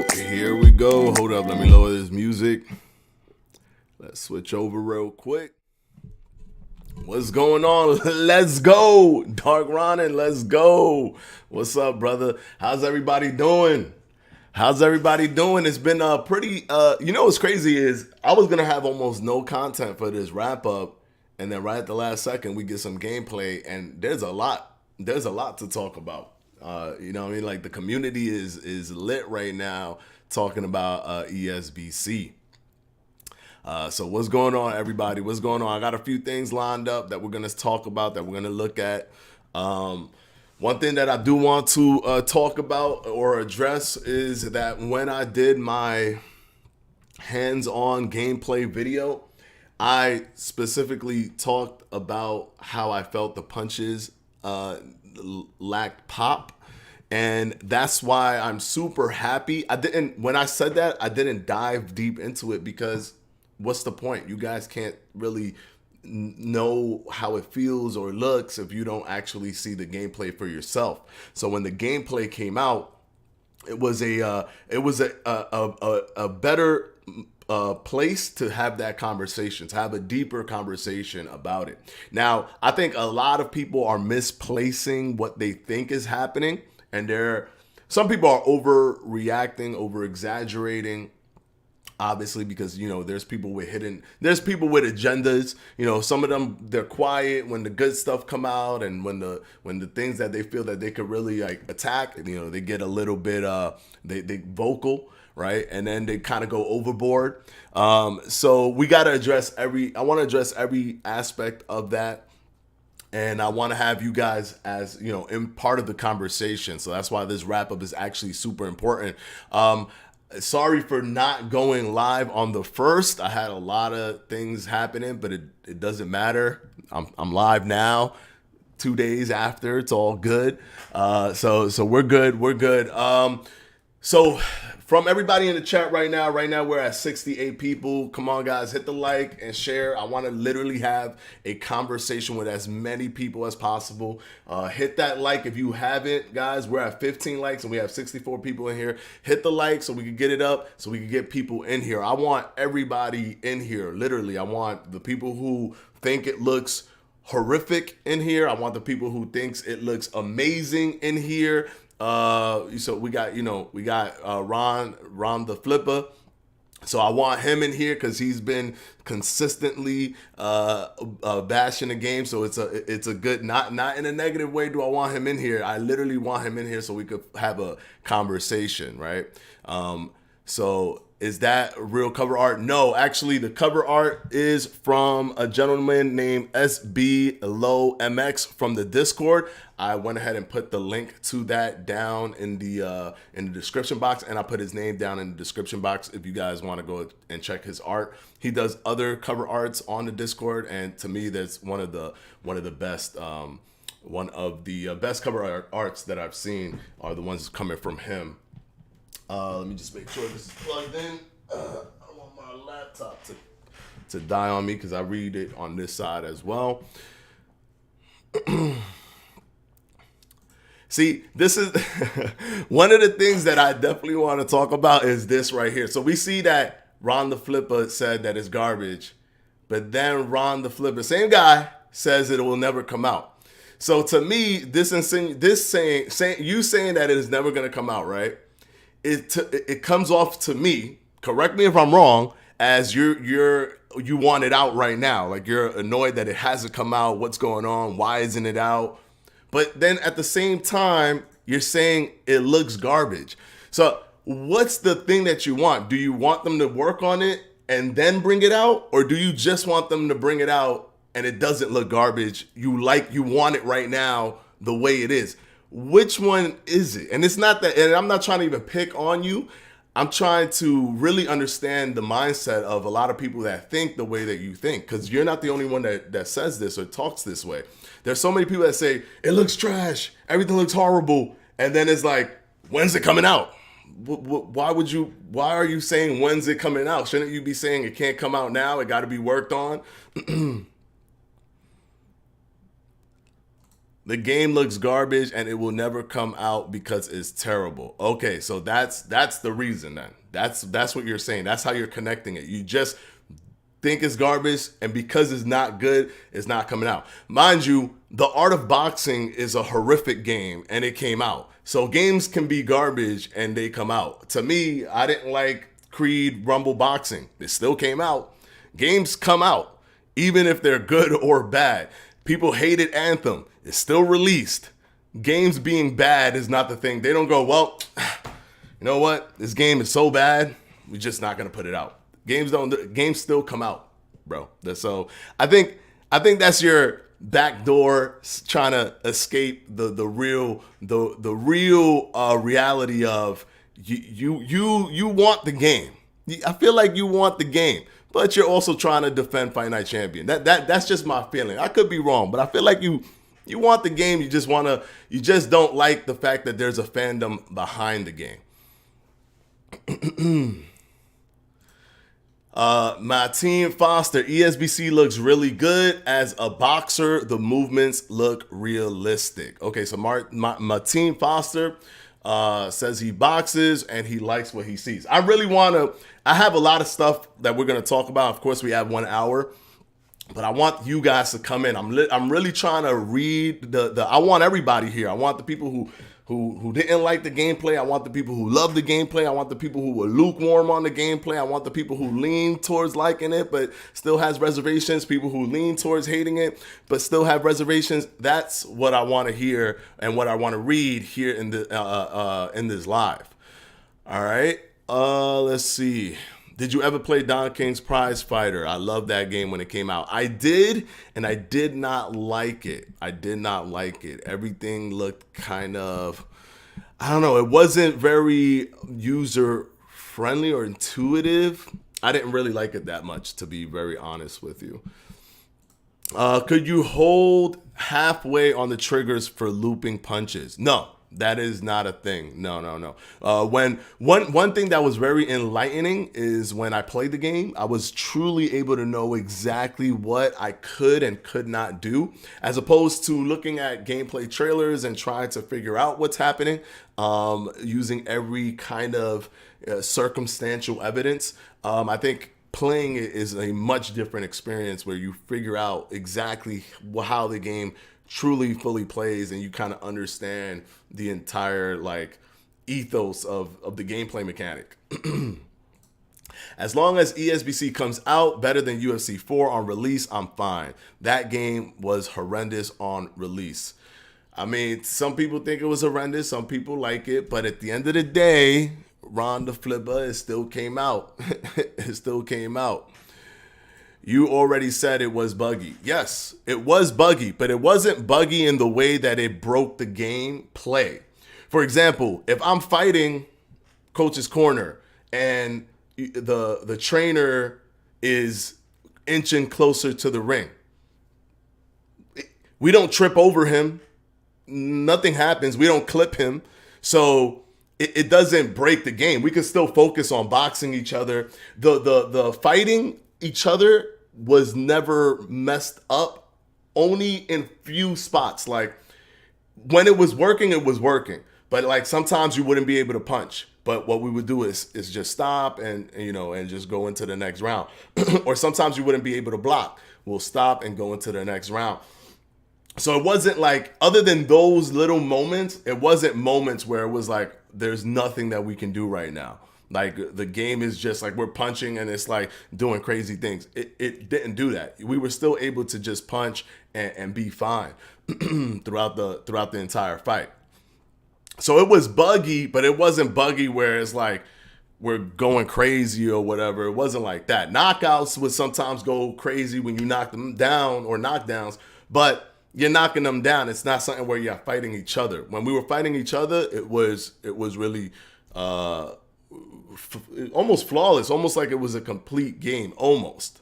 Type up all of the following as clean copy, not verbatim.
go. Here we go. Hold up. Let me lower this music. Let's switch over real quick. What's going on? Let's go. Dark Ronin, let's go. What's up, brother? How's everybody doing? How's everybody doing? It's been pretty, you know what's crazy is I was going to have almost no content for this wrap up. And then right at the last second, we get some gameplay and there's a lot to talk about. You know what I mean? Like the community is lit right now talking about ESBC. So what's going on, everybody? What's going on? I got a few things lined up that we're going to talk about, that we're going to look at. One thing that I do want to talk about or address is that when I did my hands-on gameplay video, I specifically talked about how I felt the punches lacked pop. And that's why I'm super happy. When I said that, I didn't dive deep into it because what's the point? You guys can't really know how it feels or looks if you don't actually see the gameplay for yourself. So when the gameplay came out, it was a better place to have that conversation, to have a deeper conversation about it. Now, I think a lot of people are misplacing what they think is happening, and some people are overreacting, over exaggerating. Obviously, because there's people with agendas. Some of them, they're quiet when the good stuff come out, and when the things that they feel that they could really like attack, they get a little bit they vocal, right? And then they kind of go overboard. So we got to I want to address every aspect of that. And I want to have you guys as, in part of the conversation. So that's why this wrap up is actually super important. Sorry for not going live on the first. I had a lot of things happening, but it doesn't matter. I'm live now, 2 days after. It's all good. So we're good. We're good. So from everybody in the chat right now we're at 68 people. Come on, guys, hit the like and share. I want to literally have a conversation with as many people as possible. Hit that like if you haven't, guys. We're at 15 likes and we have 64 people in here. Hit the like so we can get it up, so we can get people in here. I want everybody in here. Literally, I want the people who think it looks horrific in here. I want the people who thinks it looks amazing in here. So we got Ron the Flipper. So I want him in here because he's been consistently bashing the game. So it's a good, not in a negative way do I want him in here. I literally want him in here so we could have a conversation, right? So is that real cover art? No, actually the cover art is from a gentleman named SB Low MX from the Discord. I went ahead and put the link to that down in the description box, and I put his name down in the description box if you guys want to go and check his art. He does other cover arts on the Discord, and to me, that's one of the best best cover arts that I've seen are the ones coming from him. Let me just make sure this is plugged in. I don't want my laptop to die on me because I read it on this side as well. See, this is one of the things that I definitely want to talk about is this right here. So we see that Ron the Flipper said that it's garbage, but then Ron the Flipper, same guy, says it will never come out. So to me, you saying that it is never going to come out, right? It comes off to me, correct me if I'm wrong, as you want it out right now. Like you're annoyed that it hasn't come out. What's going on? Why isn't it out? But then at the same time, you're saying it looks garbage. So what's the thing that you want? Do you want them to work on it and then bring it out? Or do you just want them to bring it out and it doesn't look garbage? You want it right now the way it is. Which one is it? And it's not that, and I'm not trying to even pick on you. I'm trying to really understand the mindset of a lot of people that think the way that you think, because you're not the only one that says this or talks this way. There's so many people that say, it looks trash, everything looks horrible, and then it's like, when's it coming out? Why are you saying when's it coming out? Shouldn't you be saying it can't come out now, it got to be worked on? The game looks garbage and it will never come out because it's terrible. Okay, so that's the reason then. That's what you're saying. That's how you're connecting it. You just think it's garbage, and because it's not good, it's not coming out. Mind you, The Art of Boxing is a horrific game, and it came out. So games can be garbage, and they come out. To me, I didn't like Creed Rumble Boxing. It still came out. Games come out, even if they're good or bad. People hated Anthem. It's still released. Games being bad is not the thing. They don't go, well, you know what? This game is so bad, we're just not going to put it out. Games still come out, bro. So I think that's your backdoor trying to escape the real reality of you want the game. I feel like you want the game, but you're also trying to defend Fight Night Champion. That's just my feeling. I could be wrong, but I feel like you want the game. You just don't like the fact that there's a fandom behind the game. Martine Foster, ESBC looks really good. As a boxer, the movements look realistic. Okay, so Martine Foster says he boxes and he likes what he sees. I have a lot of stuff that we're going to talk about. Of course, we have 1 hour, but I want you guys to come in. I'm really trying to read I want everybody here. I want the people who didn't like the gameplay. I want the people who love the gameplay. I want the people who were lukewarm on the gameplay. I want the people who lean towards liking it but still has reservations. People who lean towards hating it but still have reservations. That's what I want to hear and what I want to read here in this live. All right. Let's see. Did you ever play Don King's Prize Fighter? I loved that game when it came out. I did, and I did not like it. Everything looked kind of, I don't know, it wasn't very user-friendly or intuitive. I didn't really like it that much, to be very honest with you. Could you hold halfway on the triggers for looping punches? No. That is not a thing. No. When one thing that was very enlightening is when I played the game, I was truly able to know exactly what I could and could not do, as opposed to looking at gameplay trailers and trying to figure out what's happening, using every kind of circumstantial evidence. I think playing it is a much different experience where you figure out exactly how the game truly fully plays, and you kind of understand the entire ethos of the gameplay mechanic. As long as ESBC comes out better than UFC 4 on release, I'm fine. That game was horrendous on release. I mean, some people think it was horrendous, some people like it, but at the end of the day, Ron the Flipper, it still came out. It still came out. You already said it was buggy. Yes, it was buggy, but it wasn't buggy in the way that it broke the game play. For example, if I'm fighting Coach's Corner and the trainer is inching closer to the ring, we don't trip over him. Nothing happens. We don't clip him. So it doesn't break the game. We can still focus on boxing each other. The fighting each other was never messed up, only in few spots. Like when it was working, but sometimes you wouldn't be able to punch. But what we would do is just stop and just go into the next round. Or sometimes you wouldn't be able to block. We'll stop and go into the next round. So it wasn't other than those little moments, it wasn't moments where it was there's nothing that we can do right now. The game is just we're punching and it's doing crazy things. It didn't do that. We were still able to just punch and be fine throughout the entire fight. So it was buggy, but it wasn't buggy where it's we're going crazy or whatever. It wasn't like that. Knockouts would sometimes go crazy when you knock them down, or knockdowns, but you're knocking them down. It's not something where you're fighting each other. When we were fighting each other, it was really almost flawless, almost like it was a complete game, almost.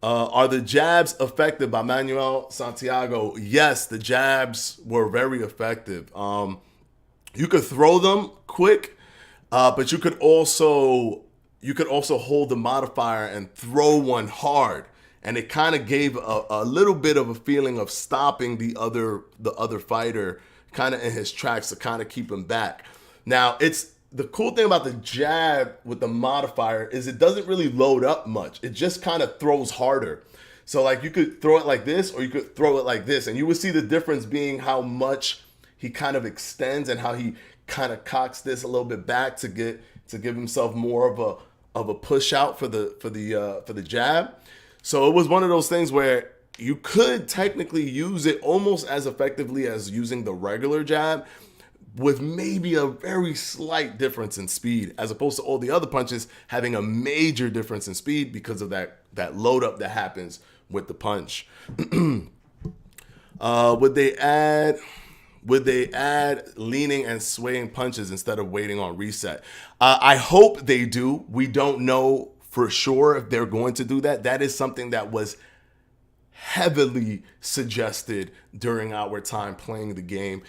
Are the jabs effective by Manuel Santiago? Yes, the jabs were very effective. You could throw them quick, but you could also hold the modifier and throw one hard. and it kind of gave a little bit of a feeling of stopping the other fighter kind of in his tracks to kind of keep him back. Now, it's the cool thing about the jab with the modifier is it doesn't really load up much. It just kind of throws harder. So like you could throw it like this or you could throw it like this, and you would see the difference being how much he kind of extends and how he kind of cocks this a little bit back to give himself more of a push out for the jab. So it was one of those things where you could technically use it almost as effectively as using the regular jab, with maybe a very slight difference in speed, as opposed to all the other punches having a major difference in speed because of that load up that happens with the punch. Would they add leaning and swaying punches instead of waiting on reset? I hope they do. We don't know for sure if they're going to do that. That is something that was heavily suggested during our time playing the game.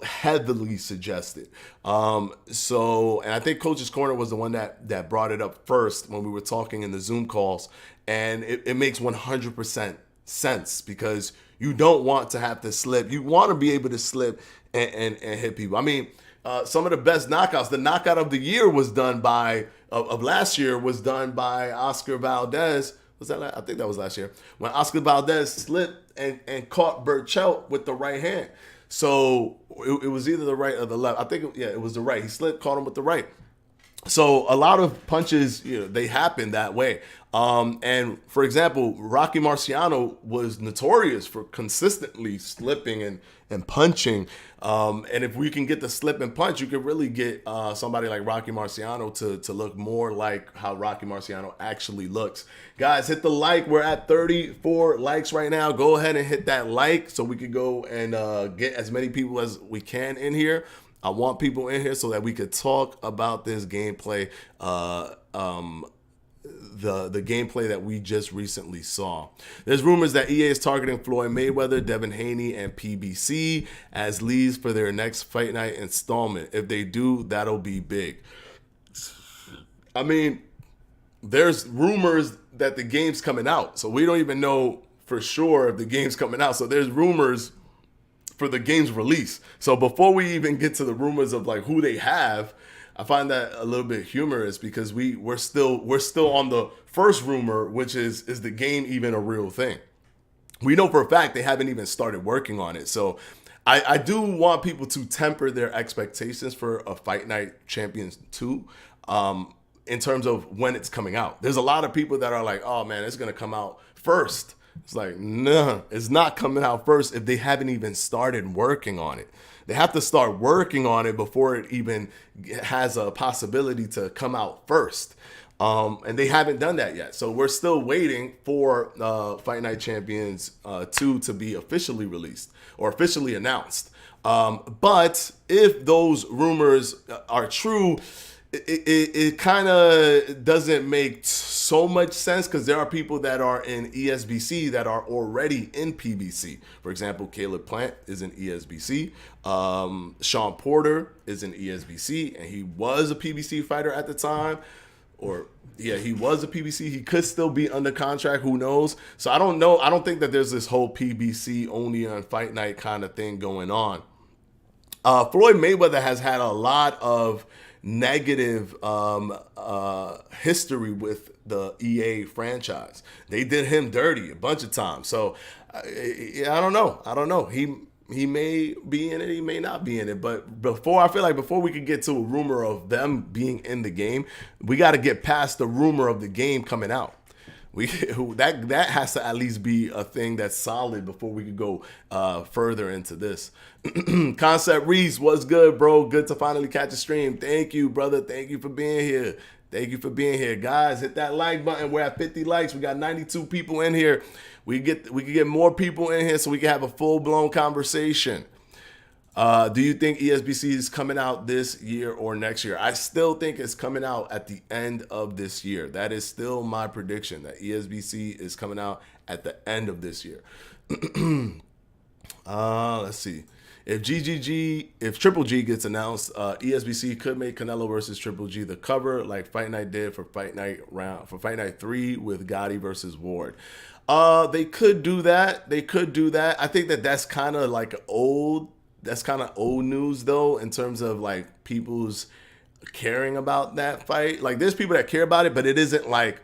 Heavily suggested. And I think Coach's Corner was the one that brought it up first when we were talking in the Zoom calls. And it makes 100% sense, because you don't want to have to slip. You want to be able to slip and hit people. I mean, some of the best knockouts, the knockout of the year was done of last year was done by Oscar Valdez. Was that? I think that was last year, when Oscar Valdez slipped and caught Burchell with the right hand. So it was either the right or the left. I think, it was the right. He slipped, caught him with the right. So a lot of punches, they happen that way. And for example, Rocky Marciano was notorious for consistently slipping and punching. And if we can get the slip and punch, you could really get somebody like Rocky Marciano to look more like how Rocky Marciano actually looks. Guys, hit the like. We're at 34 likes right now. Go ahead and hit that like so we could go and get as many people as we can in here. I want people in here so that we could talk about this gameplay, the gameplay that we just recently saw. There's rumors that EA is targeting Floyd Mayweather, Devin Haney, and PBC as leads for their next Fight Night installment. If they do, that'll be big. I mean, there's rumors that the game's coming out, so we don't even know for sure if the game's coming out. So there's rumors for the game's release. So before we even get to the rumors of like who they have, I find that a little bit humorous, because we're still on the first rumor, which is the game even a real thing? We know for a fact they haven't even started working on it. So I do want people to temper their expectations for a Fight Night Champions 2 in terms of when it's coming out. There's a lot of people that are like, oh man, it's gonna come out first. It's like, no, it's not coming out first if they haven't even started working on it. They have to start working on it before it even has a possibility to come out first. And they haven't done that yet. So we're still waiting for Fight Night Champions 2 to be officially released or officially announced. But if those rumors are true, it kind of doesn't make so much sense, because there are people that are in ESBC that are already in PBC. For example, Caleb Plant is in ESBC. Sean Porter is in ESBC, and he was a PBC fighter at the time. He was a PBC. He could still be under contract. Who knows? So I don't know. I don't think that there's this whole PBC only on Fight Night kind of thing going on. Floyd Mayweather has had a lot of negative history with the EA franchise. They did him dirty a bunch of times. So I don't know. He may be in it, he may not be in it. But before we could get to a rumor of them being in the game, we got to get past the rumor of the game coming out. That has to at least be a thing that's solid before we could go further into this. Concept Reese, what's good, bro? Good to finally catch a stream. Thank you, brother. Thank you for being here. Thank you for being here, guys. Hit that like button. We're at 50 likes. We got 92 people in here. We can get more people in here so we can have a full-blown conversation. Do you think ESBC is coming out this year or next year? I still think it's coming out at the end of this year. That is still my prediction, that ESBC is coming out at the end of this year. Let's see. if Triple G gets announced, ESBC could make Canelo versus Triple G the cover, like Fight Night did for Fight Night 3 with Gotti versus Ward. They could do that. I think that's kind of like old. That's kind of old news though, in terms of like people's caring about that fight. Like there's people that care about it, but it isn't like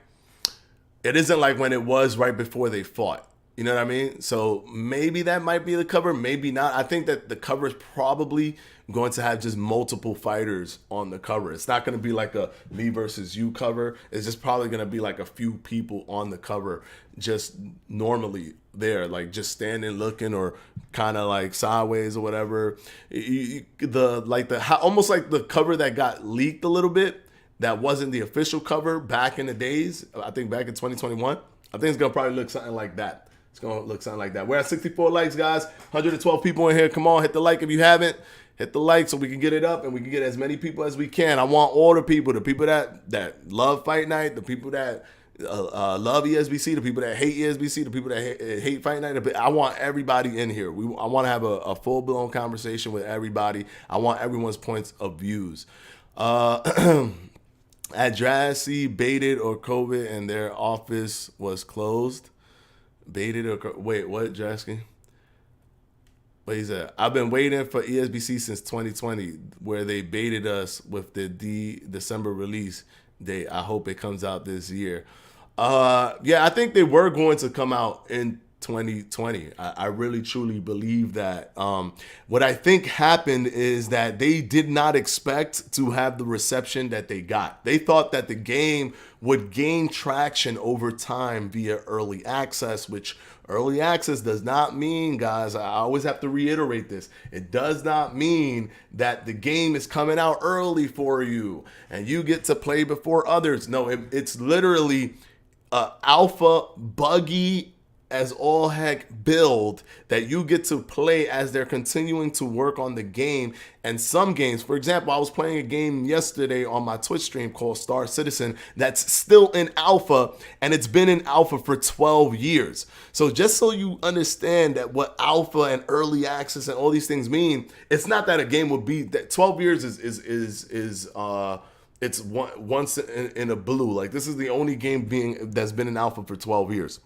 when it was right before they fought. You know what I mean? So maybe that might be the cover, maybe not. I think that the cover is probably going to have just multiple fighters on the cover. It's not going to be like a me versus you cover. It's just probably going to be like a few people on the cover just normally there, like just standing looking or kind of like sideways or whatever. Almost like the cover that got leaked a little bit, that wasn't the official cover back in the days. I think back in 2021. I think it's going to probably look something like that. It's going to look something like that. We're at 64 likes, guys. 112 people in here. Come on, hit the like if you haven't. Hit the like so we can get it up and we can get as many people as we can. I want all the people that love Fight Night, the people that love ESBC, the people that hate ESBC, the people that hate Fight Night. I want everybody in here. I want to have a full-blown conversation with everybody. I want everyone's points of views. At Drassi, baited or COVID and their office was closed. Baited or wait, what, Drasky? What he said? I've been waiting for ESBC since 2020, where they baited us with the December release date. I hope it comes out this year. Yeah, I think they were going to come out in 2020. I really truly believe that. What I think happened is that they did not expect to have the reception that they got. They thought that the game would gain traction over time via early access, which early access does not mean, guys, I always have to reiterate this, it does not mean that the game is coming out early for you and you get to play before others. No, it's literally alpha buggy as all heck build that you get to play as they're continuing to work on the game. And some games, for example, I was playing a game yesterday on my Twitch stream called Star Citizen that's still in alpha, and it's been in alpha for 12 years. So just so you understand that what alpha and early access and all these things mean, it's not that a game would be that 12 years it's once in a blue. Like this is the only game that's been in alpha for 12 years.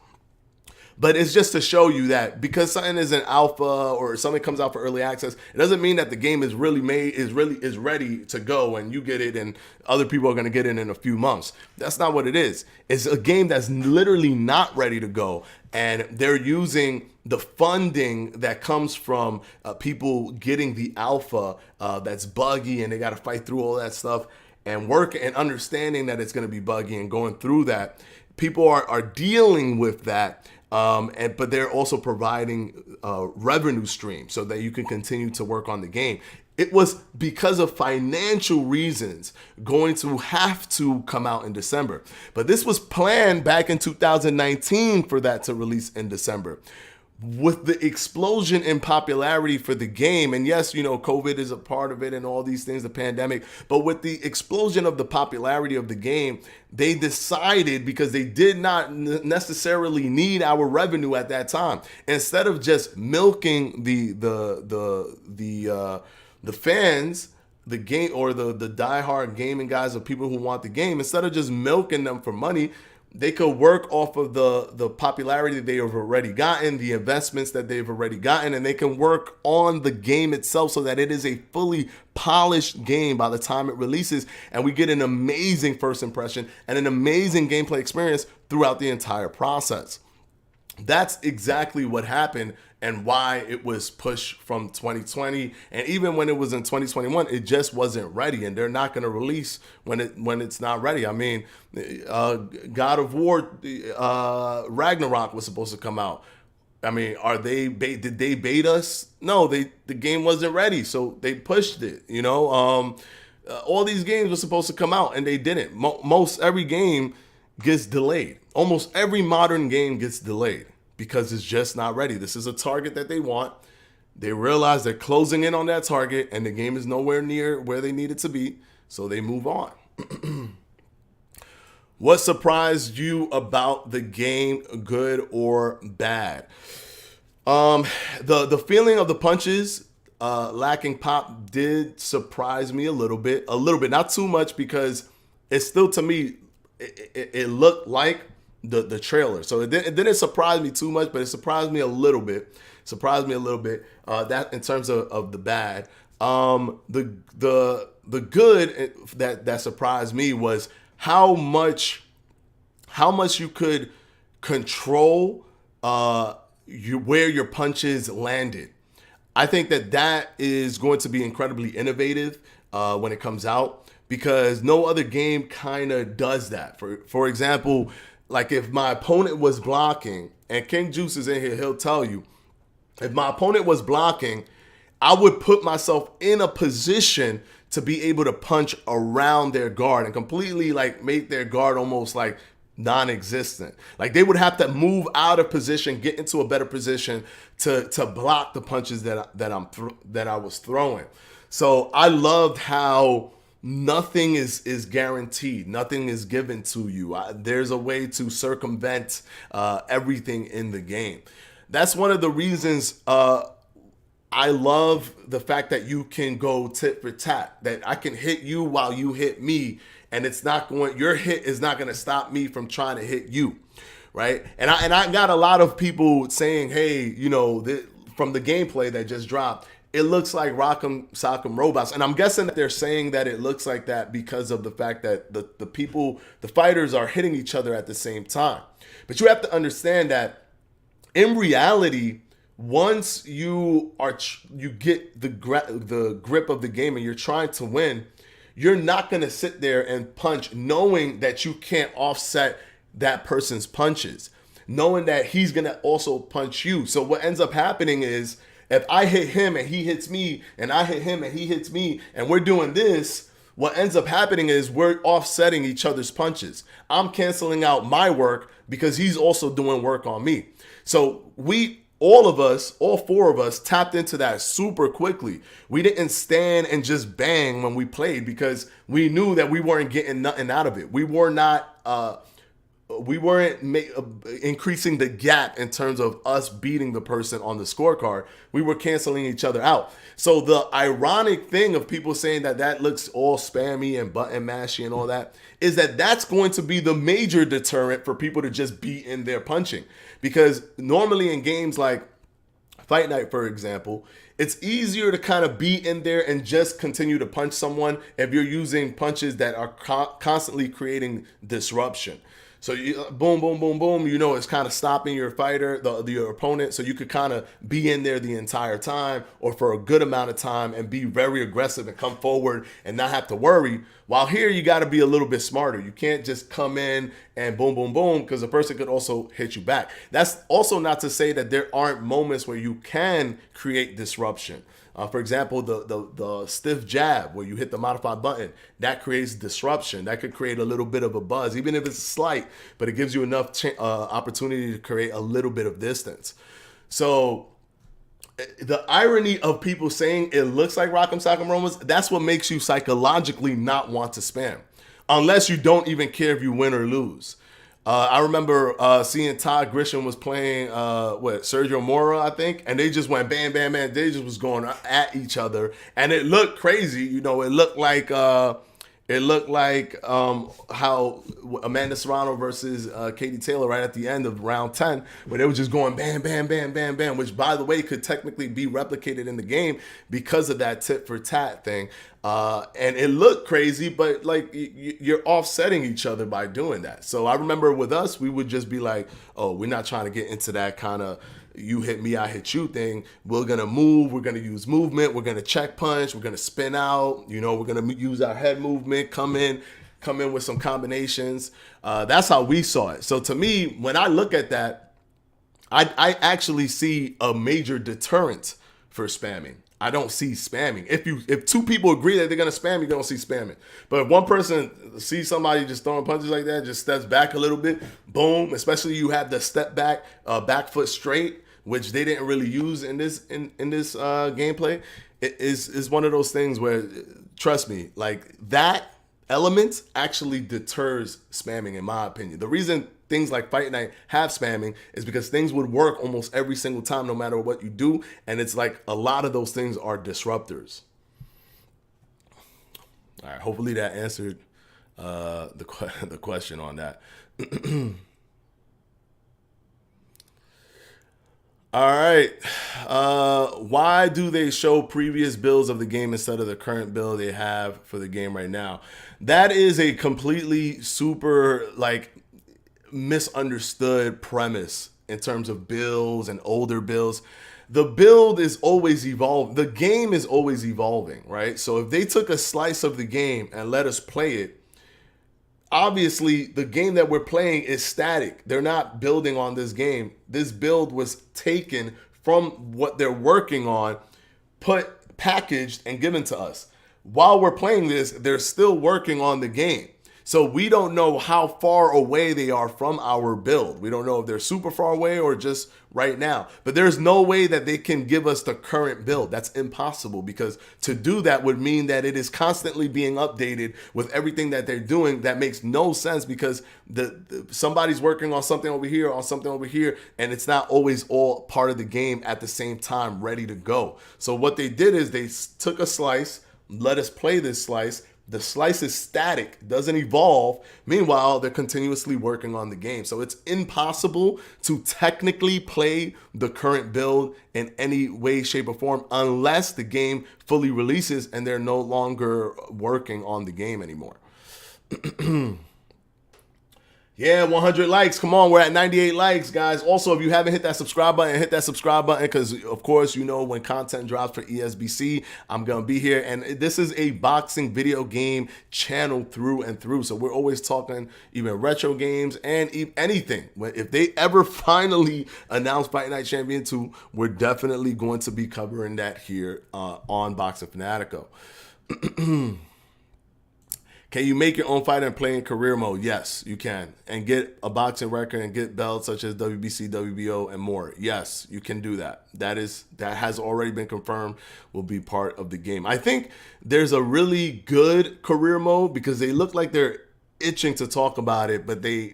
But it's just to show you that because something is in alpha or something comes out for early access, it doesn't mean that the game is really ready to go and you get it and other people are going to get it in a few months. That's not what it is. It's a game that's literally not ready to go, and they're using the funding that comes from people getting the alpha that's buggy, and they got to fight through all that stuff and work and understanding that it's going to be buggy and going through that. People are dealing with that. But they're also providing revenue streams so that you can continue to work on the game. It was because of financial reasons going to have to come out in December. But this was planned back in 2019 for that to release in December. With the explosion in popularity for the game, and yes, you know, COVID is a part of it and all these things, the pandemic, but with the explosion of the popularity of the game, they decided, because they did not necessarily need our revenue at that time, instead of just milking the fans, the game, or the diehard gaming guys, or people who want the game, instead of just milking them for money, they could work off of the popularity that they have already gotten, the investments that they've already gotten, and they can work on the game itself so that it is a fully polished game by the time it releases, and we get an amazing first impression and an amazing gameplay experience throughout the entire process. That's exactly what happened and why it was pushed from 2020. And even when it was in 2021, it just wasn't ready, and they're not going to release when it's not ready. I mean, God of War Ragnarok was supposed to come out. I mean, did they bait us? No, the game wasn't ready, so they pushed it. You know, all these games were supposed to come out and they didn't. Most every game gets delayed. Almost every modern game gets delayed because it's just not ready. This is a target that they want. They realize they're closing in on that target and the game is nowhere near where they need it to be, so they move on. What surprised you about the game, good or bad? The feeling of the punches lacking pop did surprise me a little bit, not too much, because it's still, to me, it looked like the trailer. So it didn't surprise me too much, but it surprised me a little bit. That in terms of the bad. The good that surprised me was how much you could control where your punches landed. I think that is going to be incredibly innovative when it comes out, because no other game kind of does that. For example, like if my opponent was blocking, and King Juice is in here, he'll tell you, if my opponent was blocking, I would put myself in a position to be able to punch around their guard and completely like make their guard almost like non-existent. Like they would have to move out of position, get into a better position to block the punches that I was throwing. So I loved how nothing is guaranteed, nothing is given to you. There's a way to circumvent everything in the game. That's one of the reasons I love the fact that you can go tit for tat, that I can hit you while you hit me, and your hit is not going to stop me from trying to hit you, right? And I got a lot of people saying, hey, from the gameplay that just dropped, it looks like Rock'em Sock'em Robots. And I'm guessing that they're saying that it looks like that because of the fact that the fighters are hitting each other at the same time. But you have to understand that in reality, once you get the grip of the game and you're trying to win, you're not going to sit there and punch knowing that you can't offset that person's punches, knowing that he's going to also punch you. So what ends up happening is, if I hit him and he hits me, and I hit him and he hits me, and we're doing this, what ends up happening is we're offsetting each other's punches. I'm canceling out my work because he's also doing work on me. So all four of us tapped into that super quickly. We didn't stand and just bang when we played, because we knew that we weren't getting nothing out of it. We weren't increasing the gap in terms of us beating the person on the scorecard. We were canceling each other out. So the ironic thing of people saying that looks all spammy and button mashy and all that is that's going to be the major deterrent for people to just be in there punching. Because normally in games like Fight Night, for example, it's easier to kind of be in there and just continue to punch someone if you're using punches that are constantly creating disruption. So you boom, boom, boom, boom, it's kind of stopping your fighter, your opponent, so you could kind of be in there the entire time or for a good amount of time and be very aggressive and come forward and not have to worry. While here, you got to be a little bit smarter. You can't just come in and boom, boom, boom, because the person could also hit you back. That's also not to say that there aren't moments where you can create disruption. For example, the stiff jab where you hit the modified button, that creates disruption. That could create a little bit of a buzz, even if it's slight, but it gives you enough opportunity to create a little bit of distance. So the irony of people saying it looks like Rock'em Sock'em Robots, that's what makes you psychologically not want to spam, unless you don't even care if you win or lose. I remember seeing Todd Grisham was playing Sergio Mora, I think, and they just went bam, bam, bam. They just was going at each other, and it looked crazy. It looked like how Amanda Serrano versus Katie Taylor right at the end of round 10, where they were just going bam, bam, bam, bam, bam, which, by the way, could technically be replicated in the game because of that tit for tat thing. And it looked crazy, but like you're offsetting each other by doing that. So I remember with us, we would just be like, oh, we're not trying to get into that kind of you hit me, I hit you thing. We're going to move. We're going to use movement. We're going to check punch. We're going to spin out. We're going to use our head movement, come in with some combinations. That's how we saw it. So to me, when I look at that, I actually see a major deterrent for spamming. I don't see spamming. If two people agree that they're gonna spam, you're gonna see spamming. But if one person sees somebody just throwing punches like that, just steps back a little bit, boom. Especially you have the step back, back foot straight, which they didn't really use in this gameplay. It is one of those things where, trust me, like that element actually deters spamming, in my opinion. The reason things like Fight Night have spamming is because things would work almost every single time, no matter what you do. And it's like a lot of those things are disruptors. All right, hopefully that answered the question on that. All right. Why do they show previous builds of the game instead of the current build they have for the game right now? That is a completely super like misunderstood premise in terms of builds and older builds. The build is always evolving. The game is always evolving, right? So if they took a slice of the game and let us play it, obviously the game that we're playing is static. They're not building on this game. This build was taken from what they're working on, packaged and given to us. While we're playing this, they're still working on the game. So we don't know how far away they are from our build. We don't know if they're super far away or just right now. But there's no way that they can give us the current build. That's impossible, because to do that would mean that it is constantly being updated with everything that they're doing. That makes no sense, because somebody's working on something over here, and it's not always all part of the game at the same time, ready to go. So what they did is they took a slice, let us play this slice. The slice is static, doesn't evolve. Meanwhile, they're continuously working on the game. So it's impossible to technically play the current build in any way, shape, or form unless the game fully releases and they're no longer working on the game anymore. Yeah, 100 likes. Come on, we're at 98 likes, guys. Also, if you haven't hit that subscribe button, hit that subscribe button, because, of course, you know when content drops for ESBC, I'm going to be here. And this is a boxing video game channel through and through. So we're always talking even retro games and anything. If they ever finally announce Fight Night Champion 2, we're definitely going to be covering that here on Boxing Fanatico. Can you make your own fighter and play in career mode? Yes, you can. And get a boxing record and get belts such as WBC, WBO, and more. Yes, you can do that. That has already been confirmed, will be part of the game. I think there's a really good career mode, because they look like they're itching to talk about it, but they're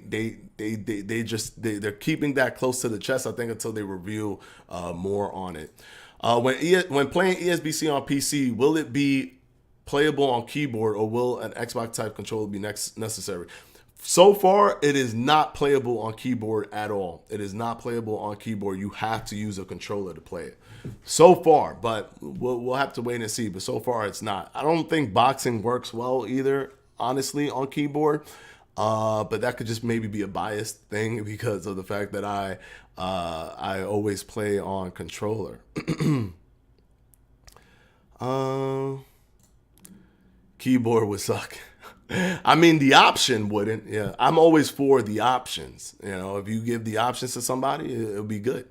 keeping that close to the chest, I think, until they reveal more on it. When playing ESBC on PC, will it be playable on keyboard, or will an Xbox type controller be necessary? So far, it is not playable on keyboard at all. It is not playable on keyboard. You have to use a controller to play it. So far, but we'll have to wait and see. But so far, it's not. I don't think boxing works well either, honestly, on keyboard. But that could just maybe be a biased thing because of the fact that I always play on controller. Keyboard would suck. I mean, the option wouldn't. Yeah, I'm always for the options. You know, if you give the options to somebody, it'll be good.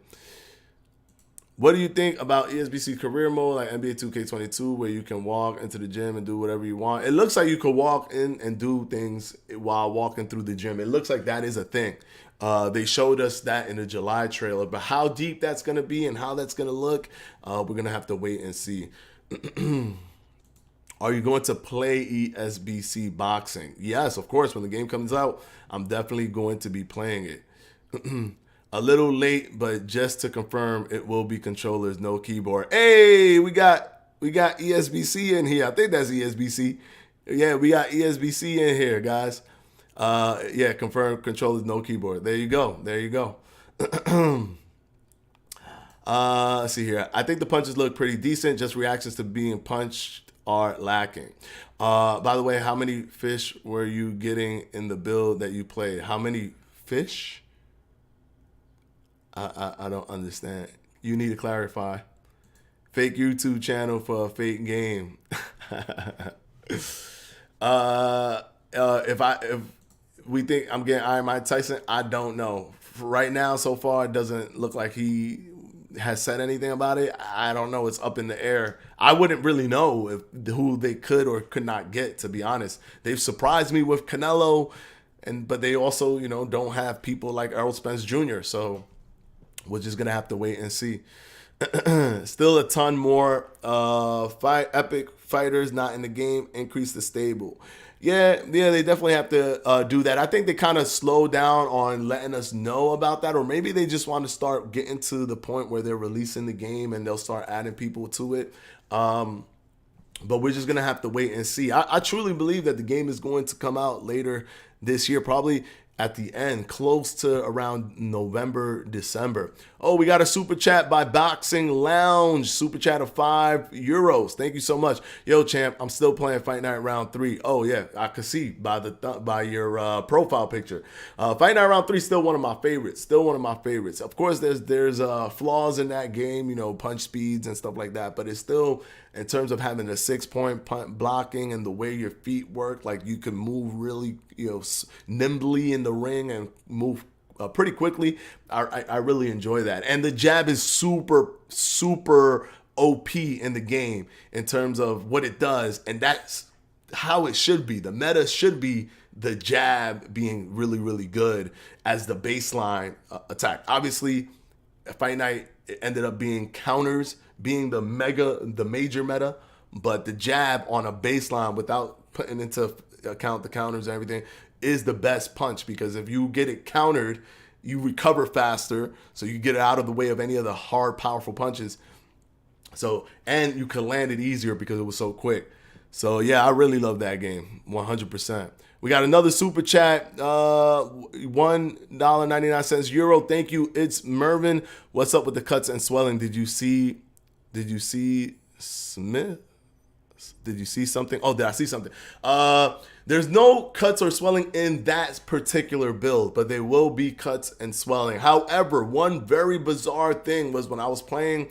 What do you think about ESBC career mode, like NBA 2K22, where you can walk into the gym and do whatever you want? It looks like you could walk in and do things while walking through the gym. It looks like that is a thing. They showed us that in the July trailer, but how deep that's going to be and how that's going to look, we're going to have to wait and see. Are you going to play ESBC boxing? Yes, of course. When the game comes out, I'm definitely going to be playing it. A little late, but just to confirm, it will be controllers, no keyboard. Hey, we got ESBC in here. I think that's ESBC. Yeah, we got ESBC in here, guys. Yeah, confirm controllers, no keyboard. There you go. There you go. Let's see here. I think the punches look pretty decent. Just reactions to being punched are lacking. By the way, how many fish were you getting in the build that you played? How many fish? I don't understand. You need to clarify. Fake YouTube channel for a fake game. If we think I'm getting Iron Mike Tyson, I don't know. Right now, so far, it doesn't look like he has said anything about it. I don't know. It's up in the air. I wouldn't really know who they could or could not get, to be honest. They've surprised me with Canelo, but they also, don't have people like Errol Spence Jr. So we're just gonna have to wait and see. Still a ton more epic fighters not in the game. Increase the stable. Yeah, they definitely have to do that. I think they kind of slow down on letting us know about that, or maybe they just want to start getting to the point where they're releasing the game and they'll start adding people to it. But we're just gonna have to wait and see. I truly believe that the game is going to come out later this year, probably at the end, close to around November, December. Oh, we got a super chat by Boxing Lounge. Super chat of €5. Thank you so much. Yo, champ, I'm still playing Fight Night Round 3. Oh, yeah, I could see by your profile picture. Fight Night Round 3 is still one of my favorites. Still one of my favorites. Of course, there's flaws in that game, you know, punch speeds and stuff like that, but it's still, in terms of having a 6-point blocking and the way your feet work, like you can move really, you know, nimbly in the ring and move pretty quickly. I really enjoy that. And the jab is super, super OP in the game in terms of what it does. And that's how it should be. The meta should be the jab being really, really good as the baseline attack. Obviously, Fight Night, it ended up being counters being the major meta, but the jab on a baseline without putting into account the counters and everything is the best punch, because if you get it countered, you recover faster, so you get it out of the way of any of the hard, powerful punches. So, and you can land it easier because it was so quick. So yeah, I really love that game, 100%. We got another super chat, €1.99 Thank you. It's Mervin. What's up with the cuts and swelling? Did you see Smith? Did you see something? Oh, did I see something? There's no cuts or swelling in that particular build, but there will be cuts and swelling. However, one very bizarre thing was when I was playing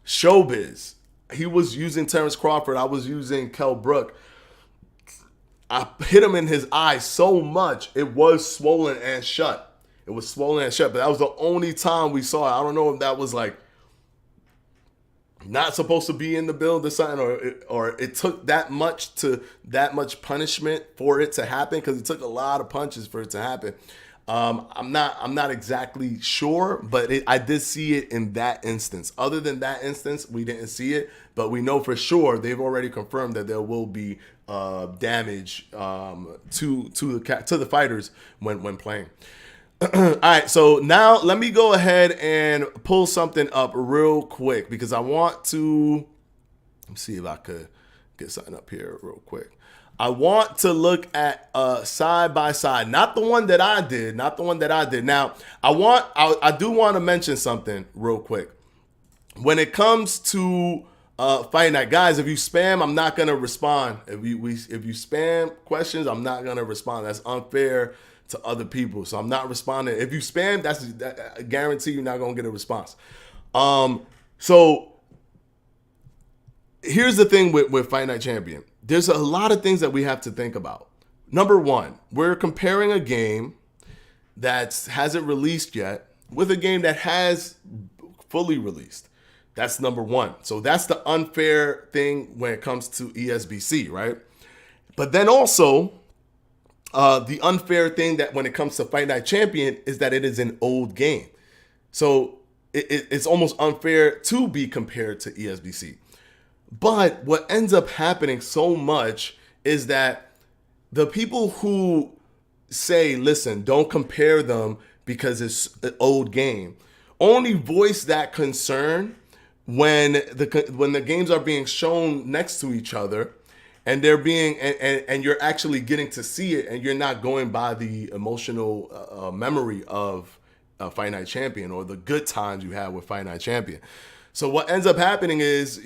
Showbiz. He was using Terrence Crawford. I was using Kell Brook. I hit him in his eye so much, it was swollen and shut. It was swollen and shut, but that was the only time we saw it. I don't know if that was like not supposed to be in the build or something, or it took that much punishment for it to happen, because it took a lot of punches for it to happen. I'm not exactly sure, but I did see it in that instance. Other than that instance, we didn't see it, but we know for sure they've already confirmed that there will be damage to the fighters when playing. All right, so now let me go ahead and pull something up real quick, because I want to, let me see if I could get something up here real quick. I want to look at side by side, not the one that I did, Now, I do want to mention something real quick. When it comes to Fight Night, guys, if you spam, I'm not gonna respond. If you spam questions, I'm not gonna respond. That's unfair to other people, so I'm not responding. If you spam, I guarantee you're not gonna get a response. So here's the thing with Fight Night Champion. There's a lot of things that we have to think about. Number one, we're comparing a game that hasn't released yet with a game that has fully released. That's number one. So that's the unfair thing when it comes to ESBC, right? But then also, the unfair thing that when it comes to Fight Night Champion is that it is an old game. So it's almost unfair to be compared to ESBC. But what ends up happening so much is that the people who say, listen, don't compare them because it's an old game, only voice that concern when the games are being shown next to each other, and they're being and you're actually getting to see it, and you're not going by the emotional memory of Fight Night Champion or the good times you had with Fight Night Champion. So what ends up happening is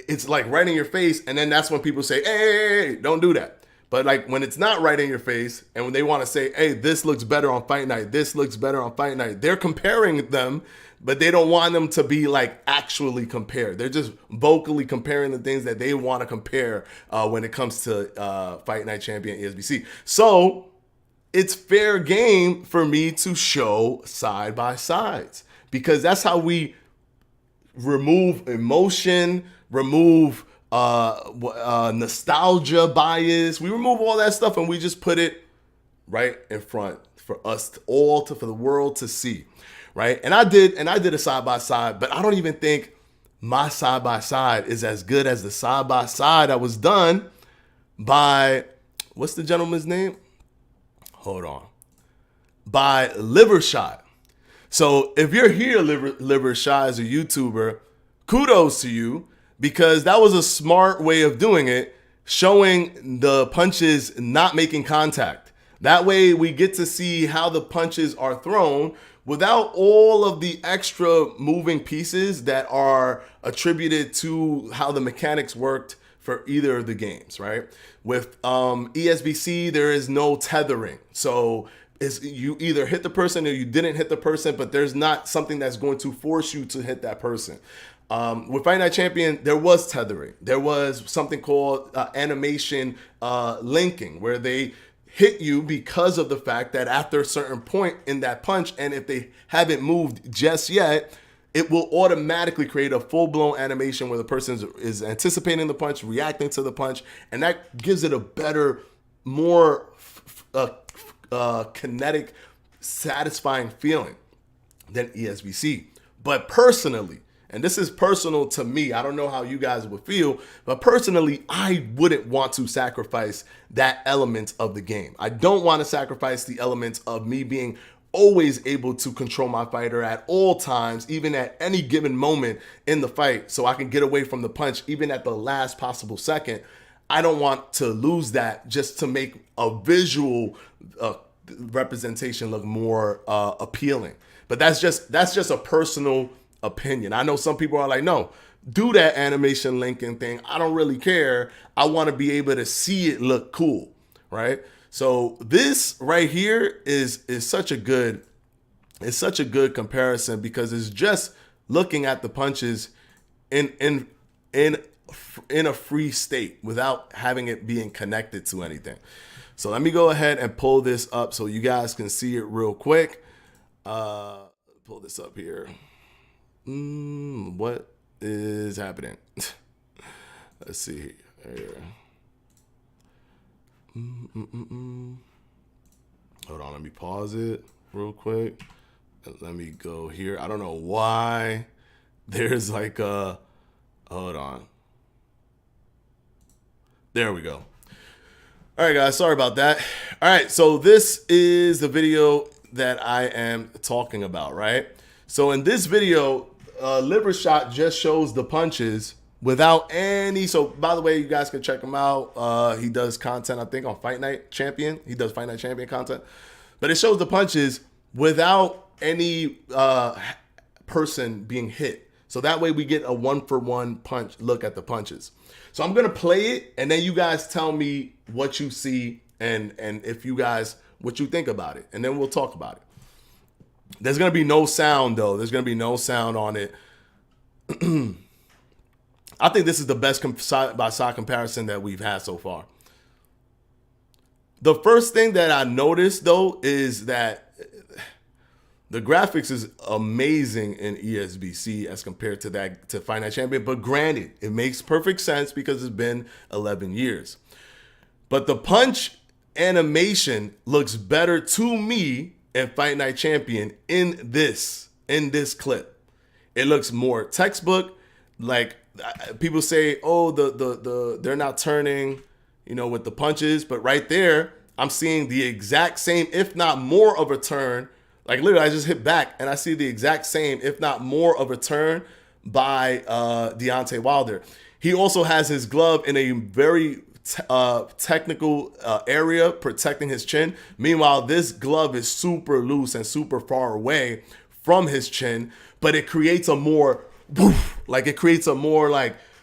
it's like right in your face, and then that's when people say, hey, don't do that. But like when it's not right in your face, and when they want to say, hey, this looks better on Fight Night, this looks better on Fight Night, they're comparing them, but they don't want them to be like actually compared. They're just vocally comparing the things that they want to compare when it comes to Fight Night Champion ESBC. So it's fair game for me to show side by sides, because that's how we remove emotion, remove nostalgia bias. We remove all that stuff and we just put it right in front for us for the world to see, right? And I did a side by side, but I don't even think my side by side is as good as the side by side that was done by, what's the gentleman's name? Hold on. By Liver Shot. So if you're here, Liver Shot, as a YouTuber, kudos to you, because that was a smart way of doing it, showing the punches not making contact. That way we get to see how the punches are thrown without all of the extra moving pieces that are attributed to how the mechanics worked for either of the games, right? With ESBC, there is no tethering. So you either hit the person or you didn't hit the person, but there's not something that's going to force you to hit that person. With Fight Night Champion, there was tethering. There was something called animation linking, where they hit you because of the fact that after a certain point in that punch, and if they haven't moved just yet, it will automatically create a full-blown animation where the person is anticipating the punch, reacting to the punch, and that gives it a better, more kinetic, satisfying feeling than ESBC. But personally, and this is personal to me, I don't know how you guys would feel, but personally, I wouldn't want to sacrifice that element of the game. I don't want to sacrifice the elements of me being always able to control my fighter at all times, even at any given moment in the fight, so I can get away from the punch, even at the last possible second. I don't want to lose that just to make a visual representation look more appealing. But that's just a personal opinion. I know some people are like, no, do that animation linking thing. I don't really care. I want to be able to see it look cool, right? So this right here is such a good comparison, because it's just looking at the punches in a free state without having it being connected to anything. So let me go ahead and pull this up so you guys can see it real quick. Pull this up here. What is happening? Let's see here. Hold on, let me pause it real quick. Let me go here. I don't know why there's like a, hold on. There we go. All right, guys, sorry about that. All right, so this is the video that I am talking about, right? So in this video, Liver Shot just shows the punches without any. So by the way, you guys can check him out. He does content, I think, on Fight Night Champion. He does Fight Night Champion content, but it shows the punches without any person being hit. So that way we get a 1-for-1 punch look at the punches. So I'm gonna play it, and then you guys tell me what you see and if you guys, what you think about it, and then we'll talk about it. There's going to be no sound, though. There's going to be no sound on it. I think this is the best side-by-side comparison that we've had so far. The first thing that I noticed, though, is that the graphics is amazing in ESBC as compared to Fight Night Champion. But granted, it makes perfect sense because it's been 11 years. But the punch animation looks better to me and Fight Night Champion in this clip. It looks more textbook. Like people say, oh, they're not turning, with the punches, but right there, I'm seeing the exact same, if not more of a turn. Like literally, I just hit back and I see the exact same, if not more of a turn by Deontay Wilder. He also has his glove in a very technical area protecting his chin. Meanwhile, this glove is super loose and super far away from his chin, but it creates a more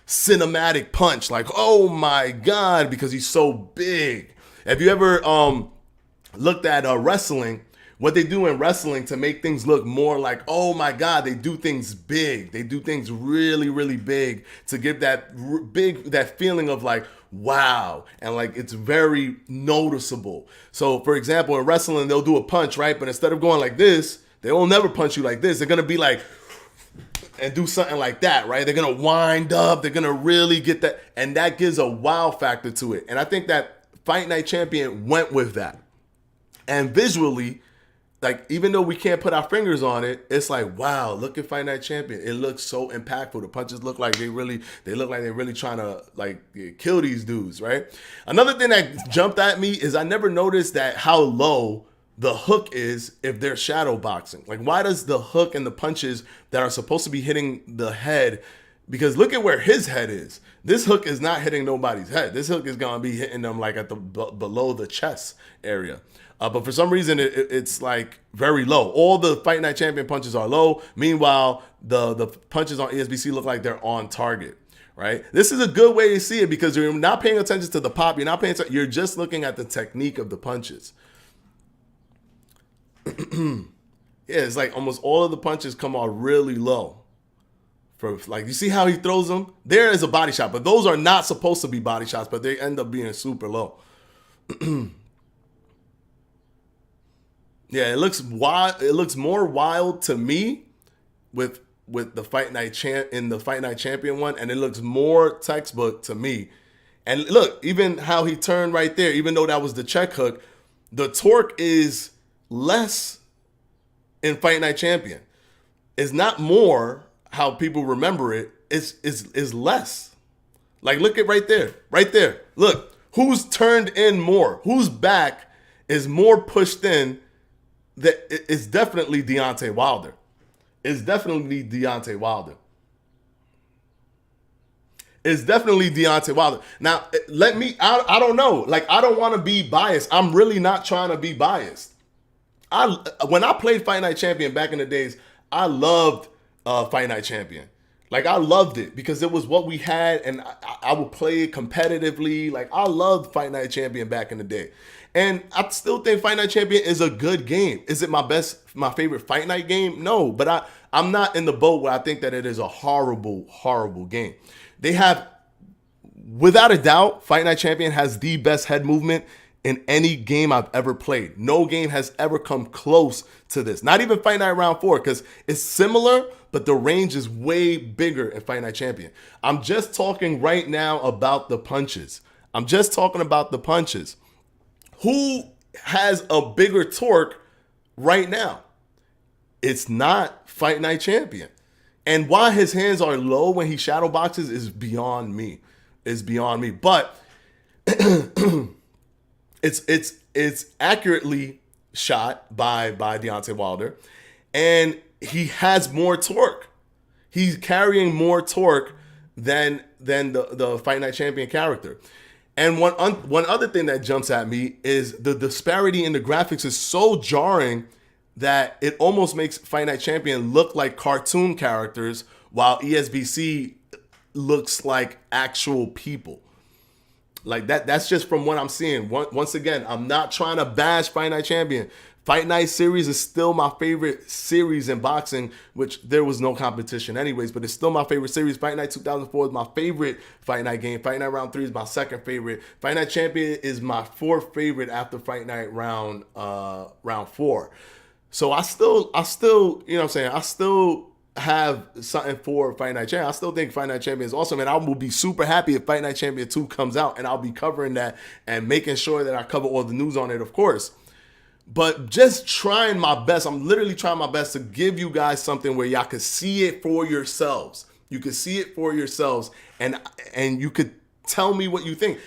cinematic punch. Like, oh my God, because he's so big. Have you ever looked at wrestling? What they do in wrestling to make things look more like, oh my God, they do things big. They do things really, really big to give that feeling of like, wow. And like, it's very noticeable. So for example, in wrestling, they'll do a punch, right? But instead of going like this, they will never punch you like this. They're going to be like, and do something like that, right? They're going to wind up. They're going to really get that. And that gives a wow factor to it. And I think that Fight Night Champion went with that. And visually, like even though we can't put our fingers on it, it's like, wow, look at Fight Night Champion. It looks so impactful. The punches look like they're really trying to like kill these dudes, right? Another thing that jumped at me is I never noticed that how low the hook is if they're shadow boxing. Like, why does the hook and the punches that are supposed to be hitting the head? Because look at where his head is. This hook is not hitting nobody's head. This hook is gonna be hitting them like at the below the chest area. But for some reason, it's like very low. All the Fight Night Champion punches are low. Meanwhile, the punches on ESBC look like they're on target. Right? This is a good way to see it because you're not paying attention to the pop. You're not paying attention. You're just looking at the technique of the punches. Yeah, it's like almost all of the punches come out really low. For like, you see how he throws them? There is a body shot, but those are not supposed to be body shots, but they end up being super low. Yeah, it looks wild. It looks more wild to me with the Fight Night Champion one, and it looks more textbook to me. And look, even how he turned right there, even though that was the check hook, the torque is less in Fight Night Champion. It's not more how people remember it. Is less. Like, look at right there. Right there. Look, who's turned in more? Whose back is more pushed in? That it's definitely Deontay Wilder. It's definitely Deontay Wilder. It's definitely Deontay Wilder. Now, I don't know. Like, I don't want to be biased. I'm really not trying to be biased. When I played Fight Night Champion back in the days, I loved Fight Night Champion. Like, I loved it because it was what we had, and I would play it competitively. Like, I loved Fight Night Champion back in the day. And I still think Fight Night Champion is a good game. Is it my favorite Fight Night game? No, but I'm not in the boat where I think that it is a horrible, horrible game. They have, without a doubt, Fight Night Champion has the best head movement in any game I've ever played. No game has ever come close to this. Not even Fight Night Round 4, because it's similar, but the range is way bigger in Fight Night Champion. I'm just talking right now about the punches. I'm just talking about the punches. Who has a bigger torque right now? It's not Fight Night Champion. And why his hands are low when he shadow boxes is beyond me. It's beyond me. But it's accurately shot by Deontay Wilder, and he has more torque. He's carrying more torque than the Fight Night Champion character. And one other thing that jumps at me is the disparity in the graphics is so jarring that it almost makes Fight Night Champion look like cartoon characters, while ESBC looks like actual people. Like that's just from what I'm seeing. Once again, I'm not trying to bash Fight Night Champion. Fight Night series is still my favorite series in boxing, which there was no competition anyways, but it's still my favorite series. Fight Night 2004 is my favorite Fight Night game. Fight Night Round 3 is my second favorite. Fight Night Champion is my fourth favorite after Fight Night Round 4. So I still, you know what I'm saying? I still have something for Fight Night Champion. I still think Fight Night Champion is awesome, and I will be super happy if Fight Night Champion 2 comes out, and I'll be covering that and making sure that I cover all the news on it, of course. But just trying my best. I'm literally trying my best to give you guys something where y'all could see it for yourselves. You could see it for yourselves, and you could tell me what you think.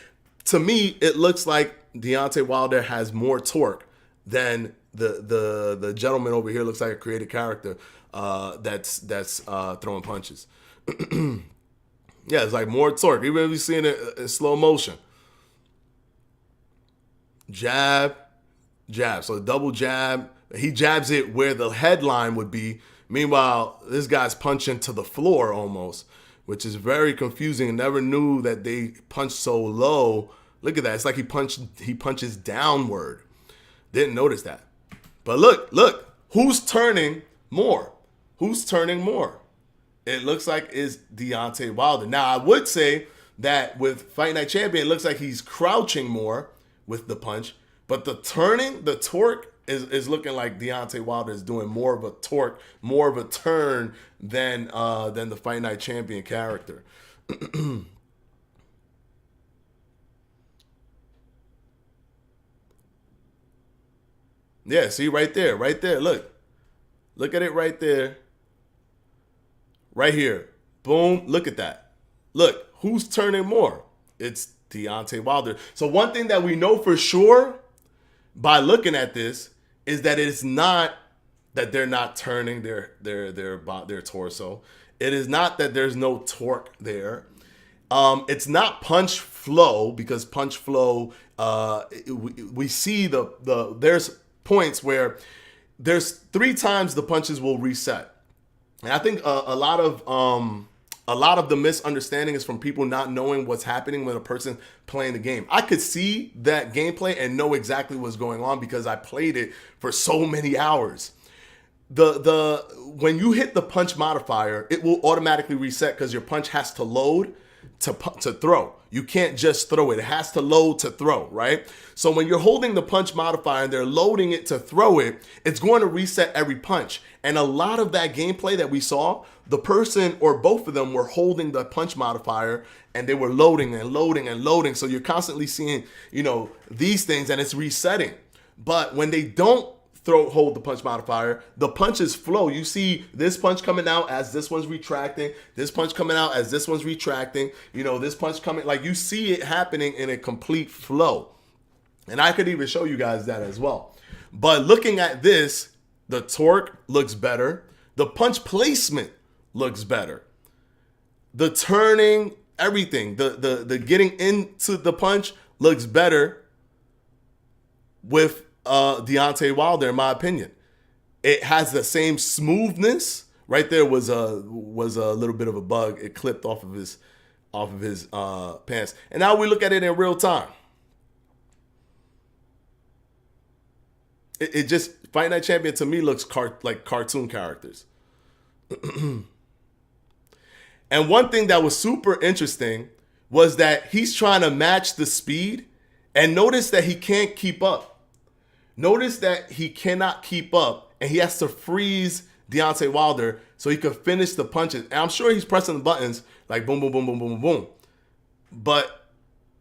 To me, it looks like Deontay Wilder has more torque than the gentleman over here. Looks like a creative character that's throwing punches. Yeah, it's like more torque. Even if you're seeing it in slow motion. Jab. So double jab. He jabs it where the headline would be. Meanwhile, this guy's punching to the floor almost, which is very confusing. I never knew that they punch so low. Look at that. It's like he punches downward. Didn't notice that. But look. Who's turning more? It looks like it's Deontay Wilder. Now, I would say that with Fight Night Champion, it looks like he's crouching more with the punch. But the torque is looking like Deontay Wilder is doing more of a torque, more of a turn than the Fight Night Champion character. Yeah, see right there, right there. Look at it right there. Right here. Boom. Look at that. Look, who's turning more? It's Deontay Wilder. So one thing that we know for sure by looking at this is that it's not that they're not turning their torso. It is not that there's no torque there. It's not punch flow, because punch flow, we see there's points where there's 3 times the punches will reset. And I think a lot of the misunderstanding is from people not knowing what's happening when a person playing the game. I could see that gameplay and know exactly what's going on because I played it for so many hours. When you hit the punch modifier, it will automatically reset because your punch has to load to throw. You can't just throw it. It has to load to throw, right? So when you're holding the punch modifier and they're loading it to throw it, it's going to reset every punch. And a lot of that gameplay that we saw, the person or both of them were holding the punch modifier and they were loading and loading and loading. So you're constantly seeing, these things, and it's resetting. But when they don't hold the punch modifier, the punches flow. You see this punch coming out as this one's retracting, this punch coming out as this one's retracting, this punch coming, like you see it happening in a complete flow. And I could even show you guys that as well. But looking at this, the torque looks better. The punch placement looks better. The turning, everything, the getting into the punch looks better with Deontay Wilder, in my opinion. It has the same smoothness. Right there was a little bit of a bug. It clipped off of his pants. And now we look at it in real time. It just, Fight Night Champion to me looks like cartoon characters. And one thing that was super interesting was that he's trying to match the speed, and notice that he can't keep up. Notice that he cannot keep up, and he has to freeze Deontay Wilder so he could finish the punches. And I'm sure he's pressing the buttons like boom, boom, boom, boom, boom, boom, boom. But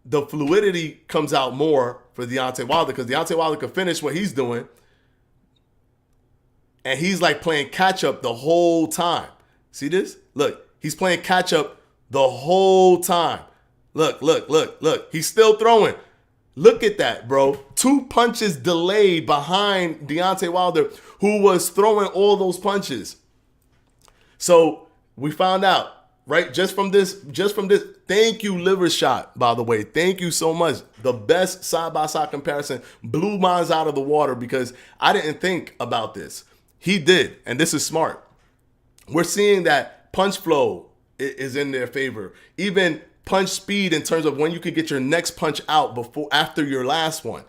the fluidity comes out more for Deontay Wilder because Deontay Wilder could finish what he's doing, and he's like playing catch up the whole time. See this? Look, he's playing catch up the whole time. Look. He's still throwing. Look at that, bro. 2 punches delayed behind Deontay Wilder, who was throwing all those punches. So we found out, right? Just from this. Thank you, Liver Shot, by the way. Thank you so much. The best side-by-side comparison blew mine out of the water because I didn't think about this. He did, and this is smart. We're seeing that punch flow is in their favor. Even punch speed in terms of when you can get your next punch out after your last one.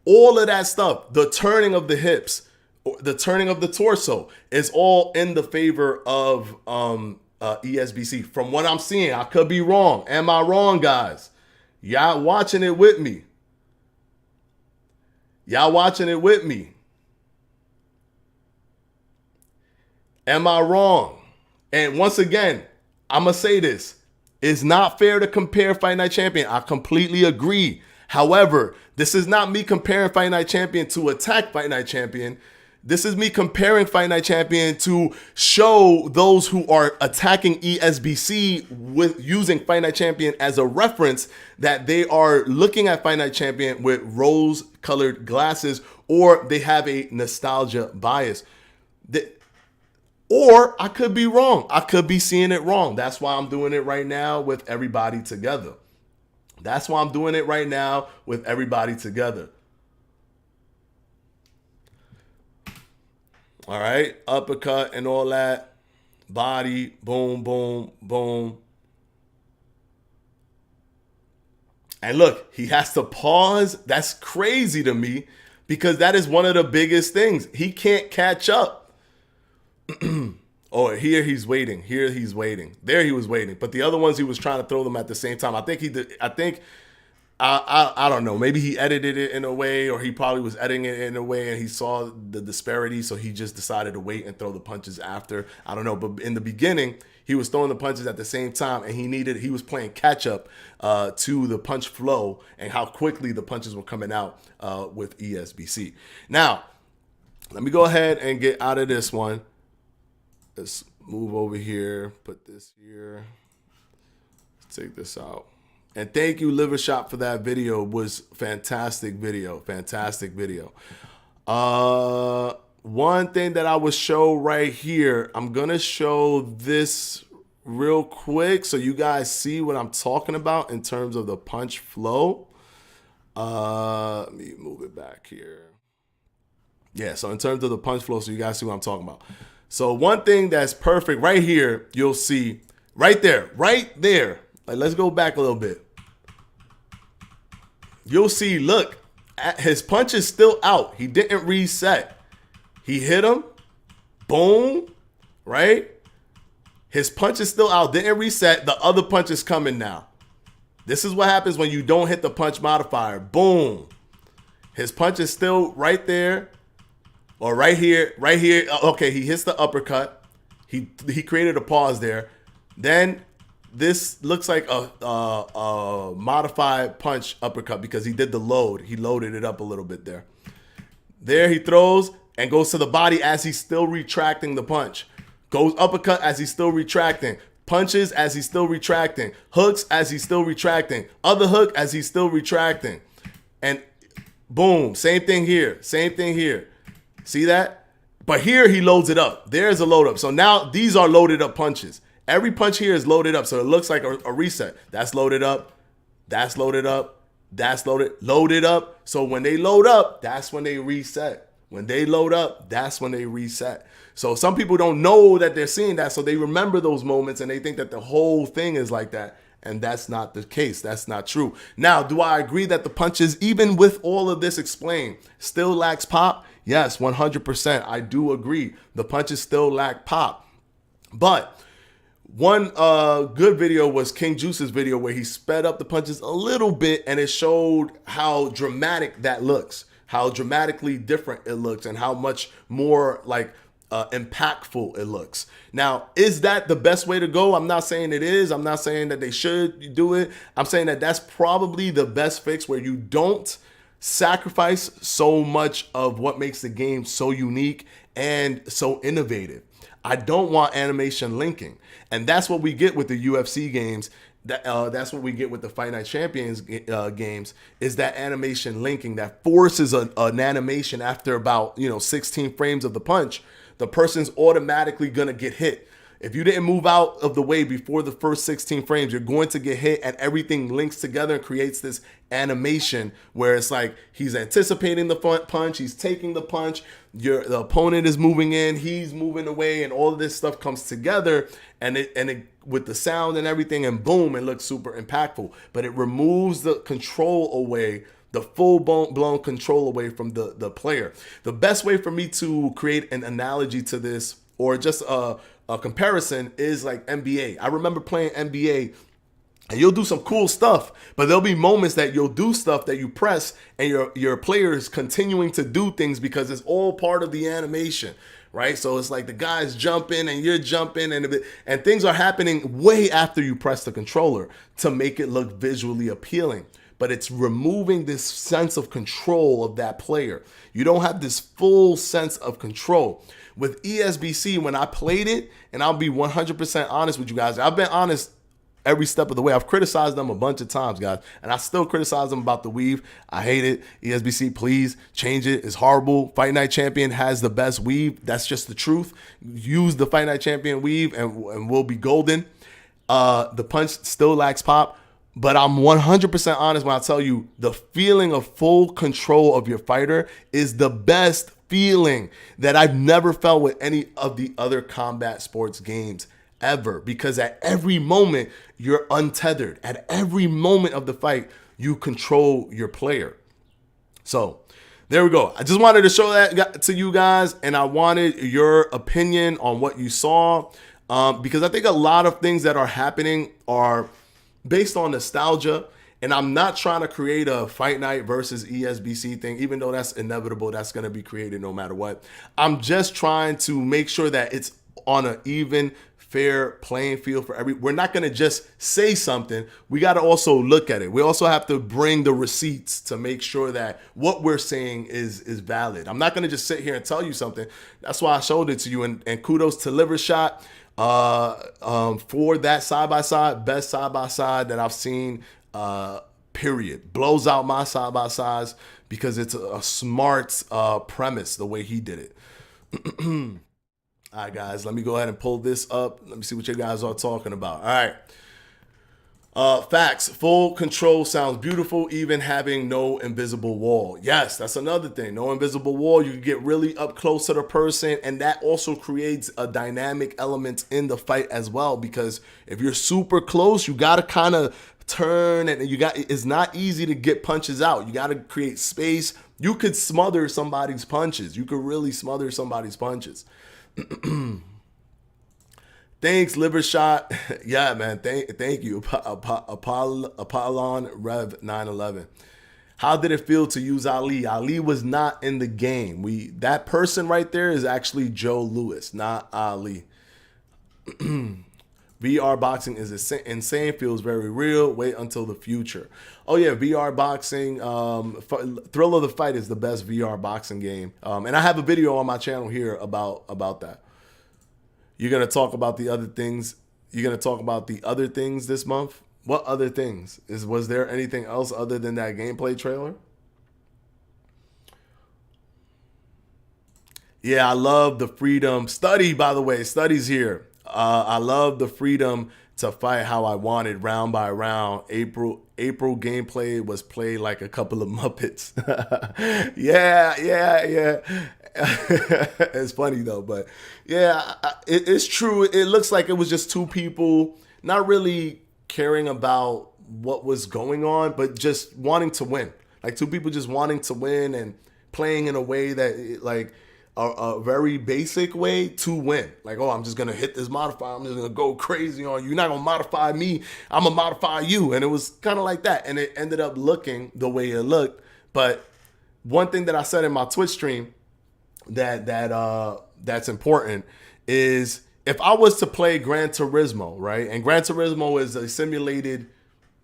All of that stuff, the turning of the hips, the turning of the torso is all in the favor of ESBC. From what I'm seeing, I could be wrong. Am I wrong, guys? Y'all watching it with me. Am I wrong? And once again, I'm going to say this. It's not fair to compare Fight Night Champion. I completely agree. However, this is not me comparing Fight Night Champion to attack Fight Night Champion. This is me comparing Fight Night Champion to show those who are attacking ESBC with using Fight Night Champion as a reference that they are looking at Fight Night Champion with rose-colored glasses, or they have a nostalgia bias. Or I could be wrong. I could be seeing it wrong. That's why I'm doing it right now with everybody together. All right. Uppercut and all that. Body. Boom, boom, boom. And look, he has to pause. That's crazy to me because that is one of the biggest things. He can't catch up. Oh, here he's waiting. There he was waiting. But the other ones, he was trying to throw them at the same time. I think he did. I don't know. Maybe he edited it in a way, or he probably was editing it in a way and he saw the disparity. So he just decided to wait and throw the punches after. I don't know. But in the beginning, he was throwing the punches at the same time, and he was playing catch up to the punch flow and how quickly the punches were coming out with ESBC. Now, Let me go ahead and get out of this one. Let's move over here. Put this here. Let's take this out. And thank you, Liver Shop, for that video. It was fantastic video. Fantastic video. One thing that I will show right here, I'm going to show this real quick so you guys see what I'm talking about in terms of the punch flow. Let me move it back here. Yeah, so in terms of the punch flow, so you guys see what I'm talking about. So one thing that's perfect right here, you'll see right there. Like, let's go back a little bit. You'll see, look, his punch is still out. He didn't reset. He hit him. Boom. Right? His punch is still out. Didn't reset. The other punch is coming now. This is what happens when you don't hit the punch modifier. Boom. His punch is still right there. Or right here. Okay, he hits the uppercut. He created a pause there. Then this looks like a modified punch uppercut because he did the load. He loaded it up a little bit there. There he throws and goes to the body as he's still retracting the punch. Goes uppercut as he's still retracting. Punches as he's still retracting. Hooks as he's still retracting. Other hook as he's still retracting. And boom, same thing here. See that? But here he loads it up. There's a load up. So now these are loaded up punches. Every punch here is loaded up. So it looks like a reset. That's loaded up. That's loaded up. That's loaded up. So when they load up, that's when they reset. When they load up, that's when they reset. So some people don't know that they're seeing that. So they remember those moments and they think that the whole thing is like that. And that's not the case. That's not true. Now, do I agree that the punches, even with all of this explained, still lacks pop? Yes, 100%. I do agree. The punches still lack pop. But one good video was King Juice's video where he sped up the punches a little bit and it showed how dramatic that looks, how dramatically different it looks, and how much more like impactful it looks. Now, is that the best way to go? I'm not saying it is. I'm not saying that they should do it. I'm saying that that's probably the best fix where you don't sacrifice so much of what makes the game so unique and so innovative. I don't want animation linking. And that's what we get with the UFC games. That's what we get with the Fight Night Champions games, is that animation linking that forces an animation after about 16 frames of the punch. The person's automatically going to get hit. If you didn't move out of the way before the first 16 frames, you're going to get hit, and everything links together and creates this animation where it's like he's anticipating the punch, he's taking the punch, the opponent is moving in, he's moving away, and all of this stuff comes together, and it with the sound and everything, and boom, it looks super impactful. But it removes the control away, the full-blown control away from the player. The best way for me to create an analogy to this, or just a comparison, is like NBA. I remember playing NBA, and you'll do some cool stuff, but there'll be moments that you'll do stuff that you press, and your player is continuing to do things because it's all part of the animation, right? So it's like the guy's jumping and you're jumping, and things are happening way after you press the controller to make it look visually appealing. But it's removing this sense of control of that player. You don't have this full sense of control. With ESBC, when I played it, and I'll be 100% honest with you guys, I've been honest every step of the way. I've criticized them a bunch of times, guys, and I still criticize them about the weave. I hate it. ESBC, please change it. It's horrible. Fight Night Champion has the best weave. That's just the truth. Use the Fight Night Champion weave, and we'll be golden. The punch still lacks pop. But I'm 100% honest when I tell you the feeling of full control of your fighter is the best feeling that I've never felt with any of the other combat sports games ever. Because at every moment, you're untethered. At every moment of the fight, you control your player. So there we go. I just wanted to show that to you guys, and I wanted your opinion on what you saw, because I think a lot of things that are happening are based on nostalgia, and I'm not trying to create a Fight Night versus ESBC thing, even though that's inevitable. That's going to be created no matter what. I'm just trying to make sure that it's on an even, fair playing field for we're not going to just say something. We got to also look at it. We also have to bring the receipts to make sure that what we're saying is valid. I'm not going to just sit here and tell you something. That's why I showed it to you. And kudos to Liver Shot for that side-by-side, best side-by-side that I've seen, period. Blows out my side-by-sides because it's a smart premise the way he did it. All right, guys, let me go ahead and pull this up. Let me see what you guys are talking about. All right. Facts. Full control sounds beautiful, even having no invisible wall. Yes, that's another thing. No invisible wall. You can get really up close to the person, and that also creates a dynamic element in the fight as well, because if you're super close, you got to kind of turn, and it's not easy to get punches out. You got to create space. You could smother somebody's punches. You could really smother somebody's punches. Thanks, Liver Shot. Yeah, man. Thank you, Apollon Rev 911. How did it feel to use Ali? Ali was not in the game. That person right there is actually Joe Louis, not Ali. VR boxing is insane. Feels very real. Wait until the future. Oh yeah, VR boxing. Thrill of the Fight is the best VR boxing game. And I have a video on my channel here about that. You're gonna talk about the other things. You're gonna talk about the other things this month. What other things? Was there anything else other than that gameplay trailer? Yeah, I love the freedom. Study, by the way, studies here. I love the freedom to fight how I wanted, round by round. April gameplay was played like a couple of Muppets. yeah. It's funny though, but yeah, it's true. It looks like it was just two people not really caring about what was going on, but just wanting to win. Like two people just wanting to win and playing in a way that like a very basic way to win. Like, oh, I'm just going to hit this modifier. I'm just going to go crazy on you. You're not going to modify me. I'm going to modify you. And it was kind of like that. And it ended up looking the way it looked. But one thing that I said in my Twitch stream that's important is if I was to play Gran Turismo, right? And Gran Turismo is a simulated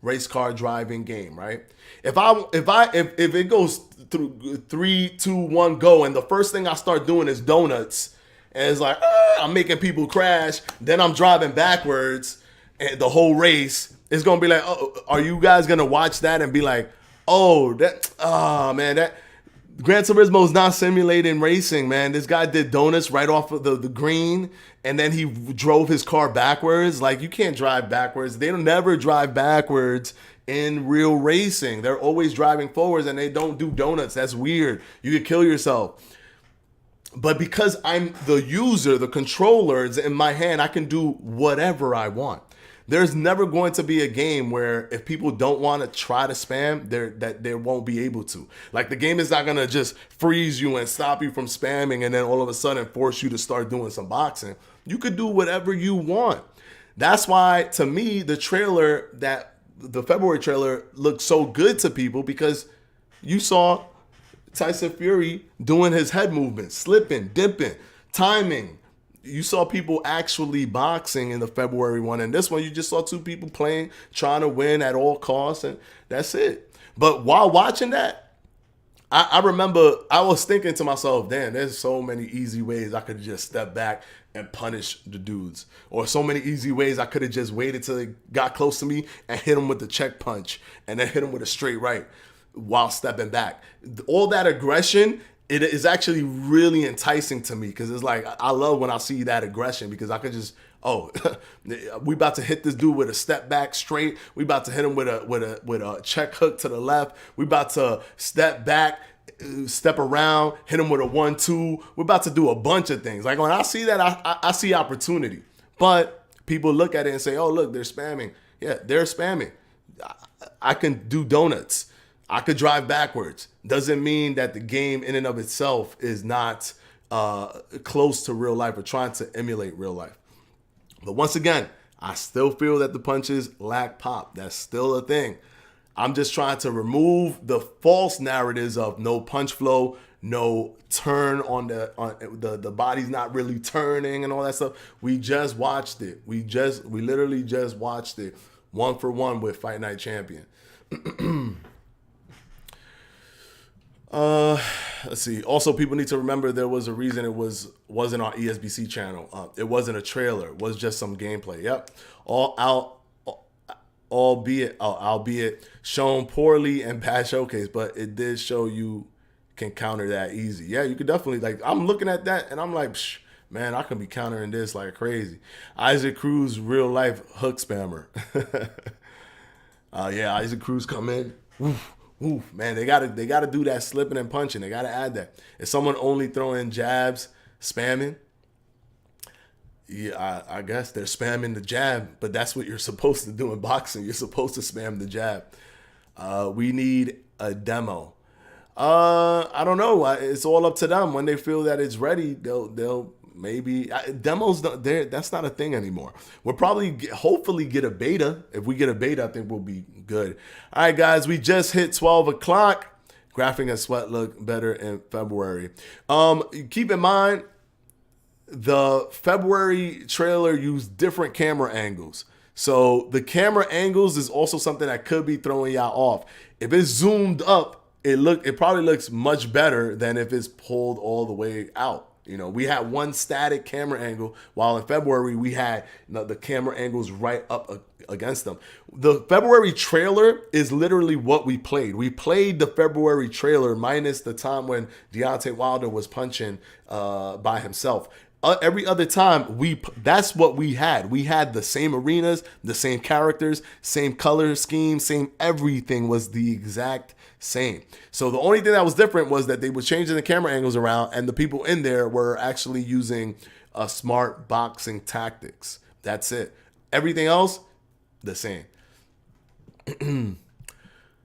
race car driving game, right? If it goes through 3, 2, 1, go, and the first thing I start doing is donuts, and it's like I'm making people crash, then I'm driving backwards, and the whole race is gonna be like, oh, are you guys gonna watch that and be like, man, that Gran Turismo is not simulating racing, man. This guy did donuts right off of the green, and then he drove his car backwards. Like, you can't drive backwards. They don't never drive backwards in real racing. They're always driving forwards, and they don't do donuts. That's weird. You could kill yourself. But because I'm the user, the controller is in my hand, I can do whatever I want. There's never going to be a game where if people don't want to try to spam, they won't be able to. Like, the game is not going to just freeze you and stop you from spamming and then all of a sudden force you to start doing some boxing. You could do whatever you want. That's why, to me, the February trailer looked so good to people, because you saw Tyson Fury doing his head movements, slipping, dipping, timing. You saw people actually boxing in the February one. And this one, you just saw two people playing, trying to win at all costs, and that's it. But while watching that, I remember I was thinking to myself, damn, there's so many easy ways I could just step back and punish the dudes. Or so many easy ways I could have just waited till they got close to me and hit them with the check punch and then hit them with a straight right while stepping back. All that aggression, it is actually really enticing to me, because it's like, I love when I see that aggression, because I could just, we about to hit this dude with a step back straight. We about to hit him with a check hook to the left. We about to step back, step around, hit him with a 1-2. We're about to do a bunch of things. Like, when I see that, I see opportunity. But people look at it and say, oh, look, they're spamming. Yeah, they're spamming. I can do donuts. I could drive backwards. Doesn't mean that the game in and of itself is not close to real life or trying to emulate real life. But once again, I still feel that the punches lack pop. That's still a thing. I'm just trying to remove the false narratives of no punch flow, no turn on the body's not really turning and all that stuff. We just watched it. We literally just watched it 1-for-1 with Fight Night Champion. Let's see. Also, people need to remember there was a reason it wasn't on ESBC channel. It wasn't a trailer. It was just some gameplay. Yep. Albeit shown poorly and bad showcase, but it did show you can counter that easy. Yeah, you could definitely, like, I'm looking at that and I'm like, psh, man, I can be countering this like crazy. Isaac Cruz, real life hook spammer. Yeah, Isaac Cruz come in. Oof, man, they gotta do that slipping and punching. They gotta add that. If someone only throwing jabs, spamming, yeah, I guess they're spamming the jab, but that's what you're supposed to do in boxing. You're supposed to spam the jab. We need a demo. I don't know. It's all up to them. When they feel that it's ready, they'll maybe demos. That's not a thing anymore. We'll probably hopefully get a beta. If we get a beta, I think we'll be good. All right, guys, we just hit 12 o'clock. Graphing and sweat look better in February. Keep in mind, the February trailer used different camera angles. So the camera angles is also something that could be throwing y'all off. If it's zoomed up, it probably looks much better than if it's pulled all the way out. You know, we had one static camera angle, while in February we had the camera angles right up against them. The February trailer is literally what we played. We played the February trailer minus the time when Deontay Wilder was punching by himself. Every other time, that's what we had. We had the same arenas, the same characters, same color scheme, same everything was the exact same. So the only thing that was different was that they were changing the camera angles around and the people in there were actually using smart boxing tactics. That's it. Everything else, the same.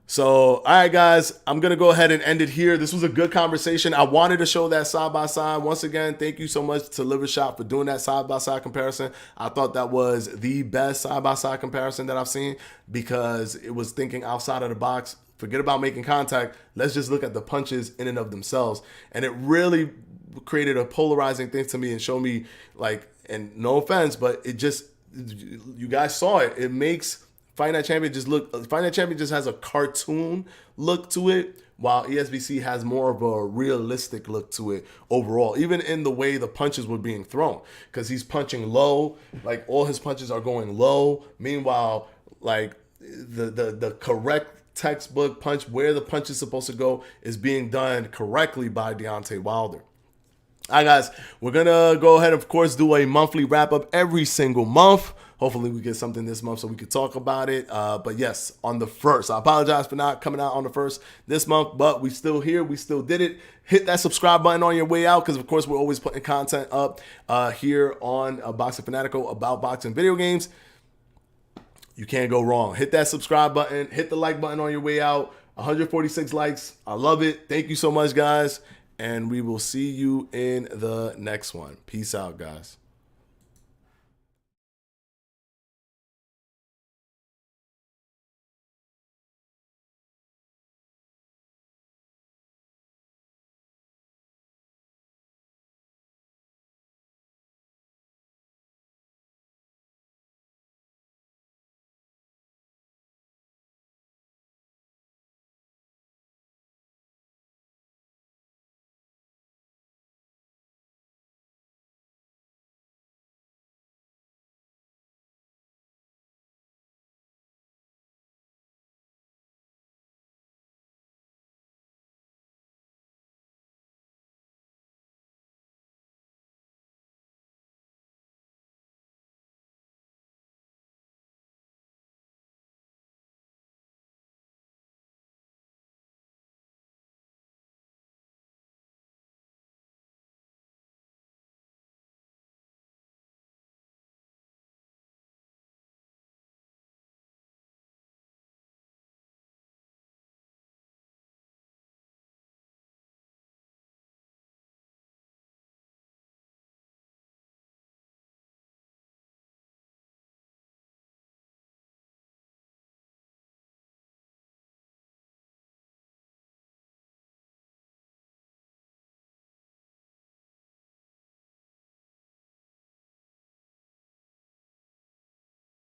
So, all right, guys, I'm going to go ahead and end it here. This was a good conversation. I wanted to show that side-by-side. Once again, thank you so much to Liver Shot for doing that side-by-side comparison. I thought that was the best side-by-side comparison that I've seen because it was thinking outside of the box. Forget about making contact. Let's just look at the punches in and of themselves. And it really created a polarizing thing to me and showed me, like, and no offense, but it just, you guys saw it. It makes Fight Night Champion just has a cartoon look to it, while ESBC has more of a realistic look to it overall, even in the way the punches were being thrown, because he's punching low, like all his punches are going low. Meanwhile, like the correct textbook punch, where the punch is supposed to go, is being done correctly by Deontay Wilder. All right, guys, we're going to go ahead, of course, do a monthly wrap-up every single month. Hopefully we get something this month so we could talk about it. But yes, on the 1st. I apologize for not coming out on the 1st this month, but we still here. We still did it. Hit that subscribe button on your way out because, of course, we're always putting content up here on Boxing Fanatico about boxing video games. You can't go wrong. Hit that subscribe button. Hit the like button on your way out. 146 likes. I love it. Thank you so much, guys. And we will see you in the next one. Peace out, guys.